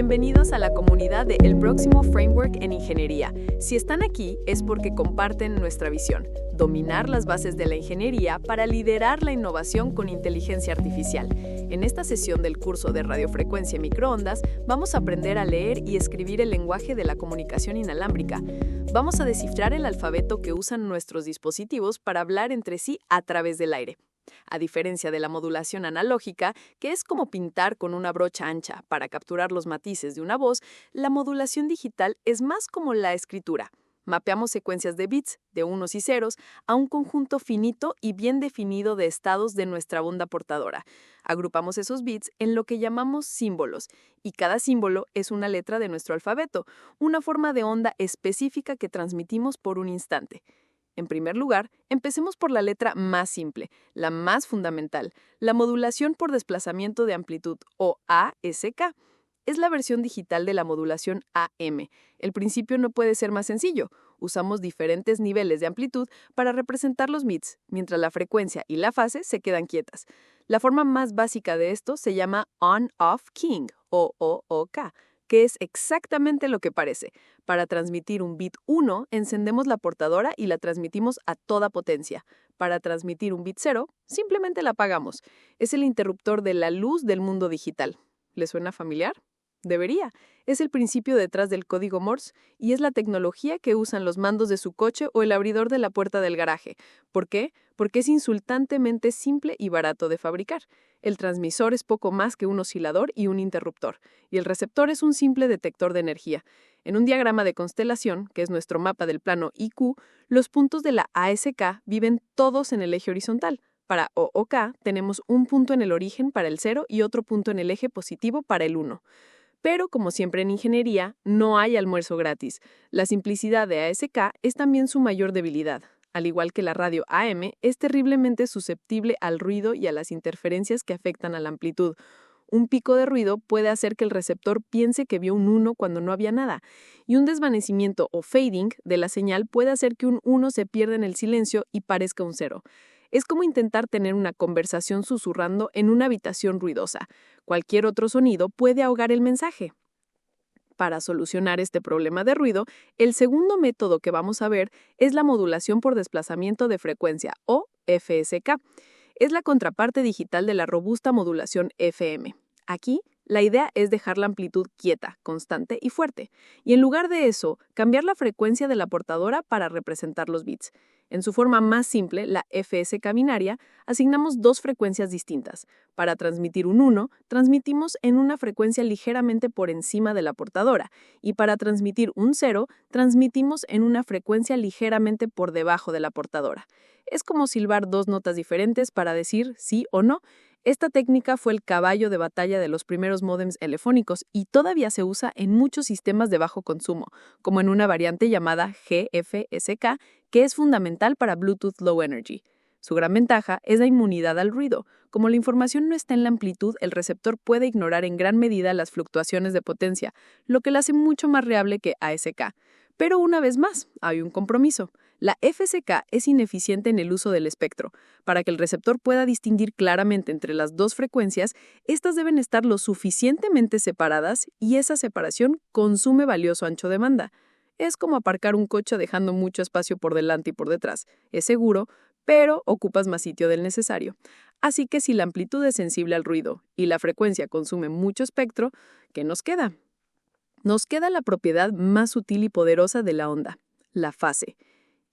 Bienvenidos a la comunidad de El Próximo Framework en Ingeniería. Si están aquí es porque comparten nuestra visión, dominar las bases de la ingeniería para liderar la innovación con inteligencia artificial. En esta sesión del curso de radiofrecuencia y microondas, vamos a aprender a leer y escribir el lenguaje de la comunicación inalámbrica. Vamos a descifrar el alfabeto que usan nuestros dispositivos para hablar entre sí a través del aire. A diferencia de la modulación analógica, que es como pintar con una brocha ancha para capturar los matices de una voz, la modulación digital es más como la escritura. Mapeamos secuencias de bits, de unos y ceros, a un conjunto finito y bien definido de estados de nuestra onda portadora. Agrupamos esos bits en lo que llamamos símbolos, y cada símbolo es una letra de nuestro alfabeto, una forma de onda específica que transmitimos por un instante. En primer lugar, empecemos por la letra más simple, la más fundamental, la modulación por desplazamiento de amplitud, o ASK. Es la versión digital de la modulación AM. El principio no puede ser más sencillo. Usamos diferentes niveles de amplitud para representar los bits, mientras la frecuencia y la fase se quedan quietas. La forma más básica de esto se llama on-off keying, o OOK, que es exactamente lo que parece. Para transmitir un bit 1, encendemos la portadora y la transmitimos a toda potencia. Para transmitir un bit 0, simplemente la apagamos. Es el interruptor de la luz del mundo digital. ¿Le suena familiar? Debería. Es el principio detrás del código Morse y es la tecnología que usan los mandos de su coche o el abridor de la puerta del garaje. ¿Por qué? Porque es insultantemente simple y barato de fabricar. El transmisor es poco más que un oscilador y un interruptor, y el receptor es un simple detector de energía. En un diagrama de constelación, que es nuestro mapa del plano IQ, los puntos de la ASK viven todos en el eje horizontal. Para OOK tenemos un punto en el origen para el 0 y otro punto en el eje positivo para el 1. Pero, como siempre en ingeniería, no hay almuerzo gratis. La simplicidad de ASK es también su mayor debilidad. Al igual que la radio AM, es terriblemente susceptible al ruido y a las interferencias que afectan a la amplitud. Un pico de ruido puede hacer que el receptor piense que vio un 1 cuando no había nada, y un desvanecimiento o fading de la señal puede hacer que un 1 se pierda en el silencio y parezca un 0. Es como intentar tener una conversación susurrando en una habitación ruidosa. Cualquier otro sonido puede ahogar el mensaje. Para solucionar este problema de ruido, el segundo método que vamos a ver es la modulación por desplazamiento de frecuencia, o FSK. Es la contraparte digital de la robusta modulación FM. Aquí, la idea es dejar la amplitud quieta, constante y fuerte, y en lugar de eso, cambiar la frecuencia de la portadora para representar los bits. En su forma más simple, la FSK binaria, asignamos dos frecuencias distintas. Para transmitir un 1, transmitimos en una frecuencia ligeramente por encima de la portadora, y para transmitir un 0, transmitimos en una frecuencia ligeramente por debajo de la portadora. Es como silbar dos notas diferentes para decir sí o no. Esta técnica fue el caballo de batalla de los primeros módems telefónicos y todavía se usa en muchos sistemas de bajo consumo, como en una variante llamada GFSK, que es fundamental para Bluetooth Low Energy. Su gran ventaja es la inmunidad al ruido. Como la información no está en la amplitud, el receptor puede ignorar en gran medida las fluctuaciones de potencia, lo que la hace mucho más reliable que ASK. Pero una vez más, hay un compromiso. La FSK es ineficiente en el uso del espectro. Para que el receptor pueda distinguir claramente entre las dos frecuencias, estas deben estar lo suficientemente separadas y esa separación consume valioso ancho de banda. Es como aparcar un coche dejando mucho espacio por delante y por detrás. Es seguro, pero ocupas más sitio del necesario. Así que si la amplitud es sensible al ruido y la frecuencia consume mucho espectro, ¿qué nos queda? Nos queda la propiedad más sutil y poderosa de la onda, la fase.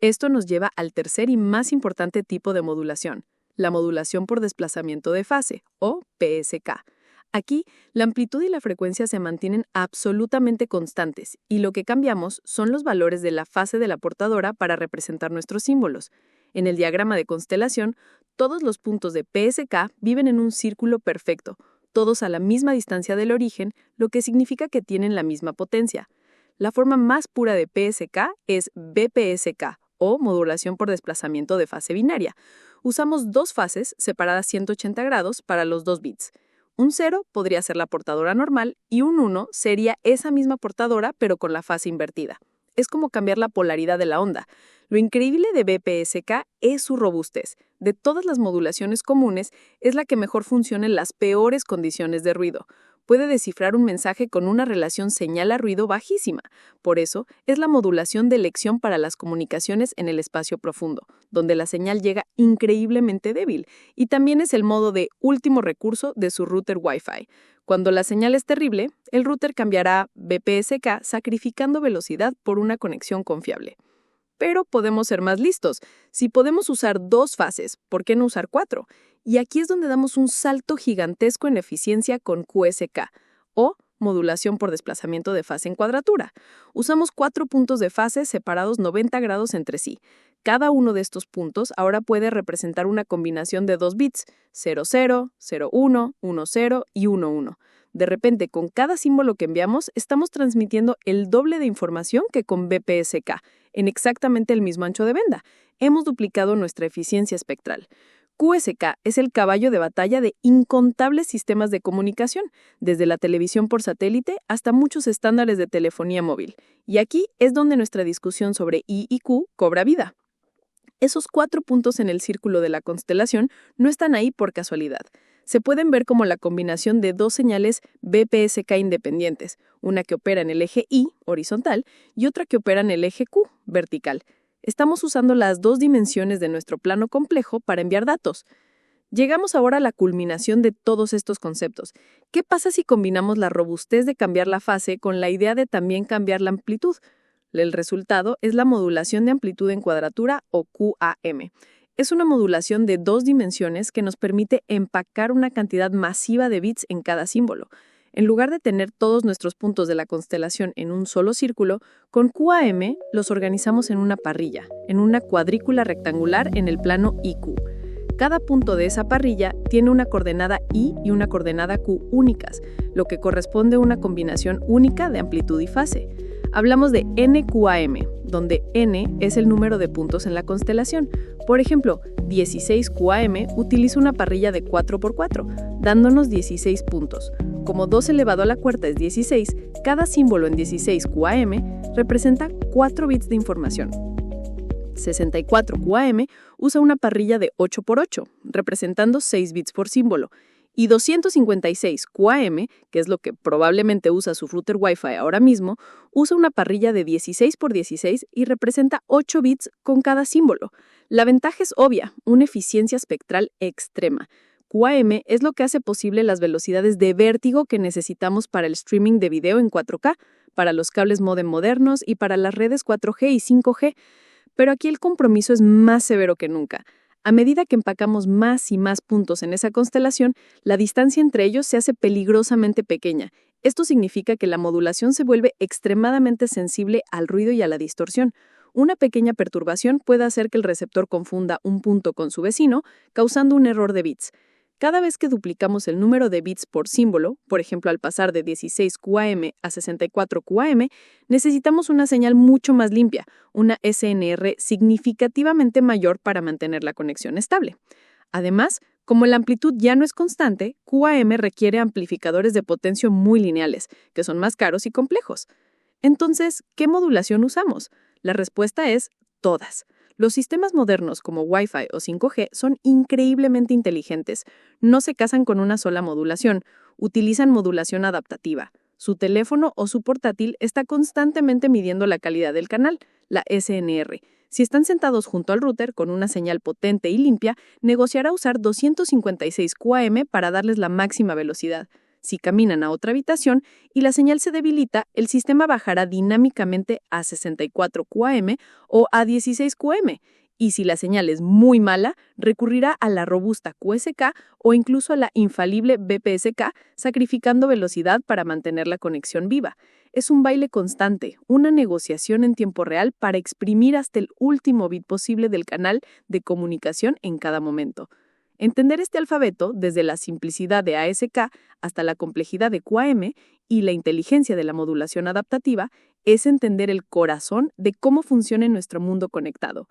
Esto nos lleva al tercer y más importante tipo de modulación, la modulación por desplazamiento de fase, o PSK. Aquí, la amplitud y la frecuencia se mantienen absolutamente constantes y lo que cambiamos son los valores de la fase de la portadora para representar nuestros símbolos. En el diagrama de constelación, todos los puntos de PSK viven en un círculo perfecto, todos a la misma distancia del origen, lo que significa que tienen la misma potencia. La forma más pura de PSK es BPSK, o modulación por desplazamiento de fase binaria. Usamos dos fases separadas 180 grados para los dos bits. Un 0 podría ser la portadora normal y un 1 sería esa misma portadora pero con la fase invertida. Es como cambiar la polaridad de la onda. Lo increíble de BPSK es su robustez. De todas las modulaciones comunes, es la que mejor funciona en las peores condiciones de ruido. puede descifrar un mensaje con una relación señal a ruido bajísima. Por eso, es la modulación de elección para las comunicaciones en el espacio profundo, donde la señal llega increíblemente débil, y también es el modo de último recurso de su router Wi-Fi. Cuando la señal es terrible, el router cambiará a BPSK sacrificando velocidad por una conexión confiable. Pero podemos ser más listos. Si podemos usar 2 fases, ¿por qué no usar 4? Y aquí es donde damos un salto gigantesco en eficiencia con QSK, o modulación por desplazamiento de fase en cuadratura. Usamos 4 puntos de fase separados 90 grados entre sí. Cada uno de estos puntos ahora puede representar una combinación de 2 bits, 00, 01, 10 y 11. De repente, con cada símbolo que enviamos, estamos transmitiendo el doble de información que con BPSK, en exactamente el mismo ancho de banda. Hemos duplicado nuestra eficiencia espectral. QSK es el caballo de batalla de incontables sistemas de comunicación, desde la televisión por satélite hasta muchos estándares de telefonía móvil. Y aquí es donde nuestra discusión sobre I y Q cobra vida. Esos 4 puntos en el círculo de la constelación no están ahí por casualidad. Se pueden ver como la combinación de 2 señales BPSK independientes, una que opera en el eje I, horizontal, y otra que opera en el eje Q, vertical. Estamos usando las 2 dimensiones de nuestro plano complejo para enviar datos. Llegamos ahora a la culminación de todos estos conceptos. ¿Qué pasa si combinamos la robustez de cambiar la fase con la idea de también cambiar la amplitud? El resultado es la modulación de amplitud en cuadratura o QAM. Es una modulación de 2 dimensiones que nos permite empacar una cantidad masiva de bits en cada símbolo. En lugar de tener todos nuestros puntos de la constelación en un solo círculo, con QAM los organizamos en una parrilla, en una cuadrícula rectangular en el plano IQ. Cada punto de esa parrilla tiene una coordenada I y una coordenada Q únicas, lo que corresponde a una combinación única de amplitud y fase. Hablamos de NQAM, donde N es el número de puntos en la constelación. Por ejemplo, 16QAM utiliza una parrilla de 4×4, dándonos 16 puntos. Como 2 elevado a la cuarta es 16, cada símbolo en 16QAM representa 4 bits de información. 64QAM usa una parrilla de 8×8, representando 6 bits por símbolo. Y 256QAM, que es lo que probablemente usa su router Wi-Fi ahora mismo, usa una parrilla de 16×16 y representa 8 bits con cada símbolo. La ventaja es obvia, una eficiencia espectral extrema. QAM es lo que hace posible las velocidades de vértigo que necesitamos para el streaming de video en 4K, para los cables módem modernos y para las redes 4G y 5G. Pero aquí el compromiso es más severo que nunca. A medida que empacamos más y más puntos en esa constelación, la distancia entre ellos se hace peligrosamente pequeña. Esto significa que la modulación se vuelve extremadamente sensible al ruido y a la distorsión. Una pequeña perturbación puede hacer que el receptor confunda un punto con su vecino, causando un error de bits. Cada vez que duplicamos el número de bits por símbolo, por ejemplo al pasar de 16QAM a 64QAM, necesitamos una señal mucho más limpia, una SNR significativamente mayor para mantener la conexión estable. Además, como la amplitud ya no es constante, QAM requiere amplificadores de potencia muy lineales, que son más caros y complejos. Entonces, ¿qué modulación usamos? La respuesta es todas. Los sistemas modernos como Wi-Fi o 5G son increíblemente inteligentes. No se casan con una sola modulación, utilizan modulación adaptativa. Su teléfono o su portátil está constantemente midiendo la calidad del canal, la SNR. Si están sentados junto al router con una señal potente y limpia, negociará usar 256 QAM para darles la máxima velocidad. Si caminan a otra habitación y la señal se debilita, el sistema bajará dinámicamente a 64 QAM o a 16 QAM. Y si la señal es muy mala, recurrirá a la robusta QSK o incluso a la infalible BPSK, sacrificando velocidad para mantener la conexión viva. Es un baile constante, una negociación en tiempo real para exprimir hasta el último bit posible del canal de comunicación en cada momento. Entender este alfabeto, desde la simplicidad de ASK hasta la complejidad de QAM y la inteligencia de la modulación adaptativa, es entender el corazón de cómo funciona nuestro mundo conectado.